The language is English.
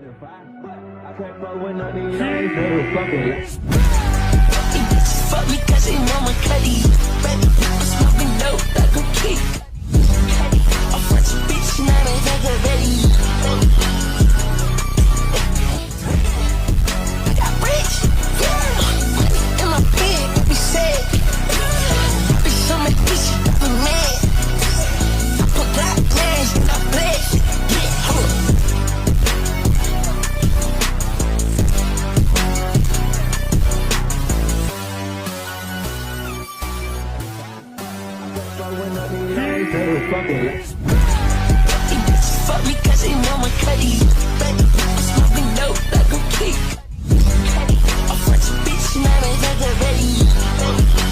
I can't fuck with none of these lame niggas fucking. These bitches fuck me cause they know my cutty. Ready, I'm smoking dope like a kid. I'm French bitch, now they think I'm ready. I got rich, yeah. In my bed, what we said. Bitch, I'm a bitch, I'm a man. I put black plans in my bed. Yeah, hold up. These bitches fuck me cause they know my cutty. Ready, I'm smoking dope like a kid. I'm French bitch, now they think I'm ready.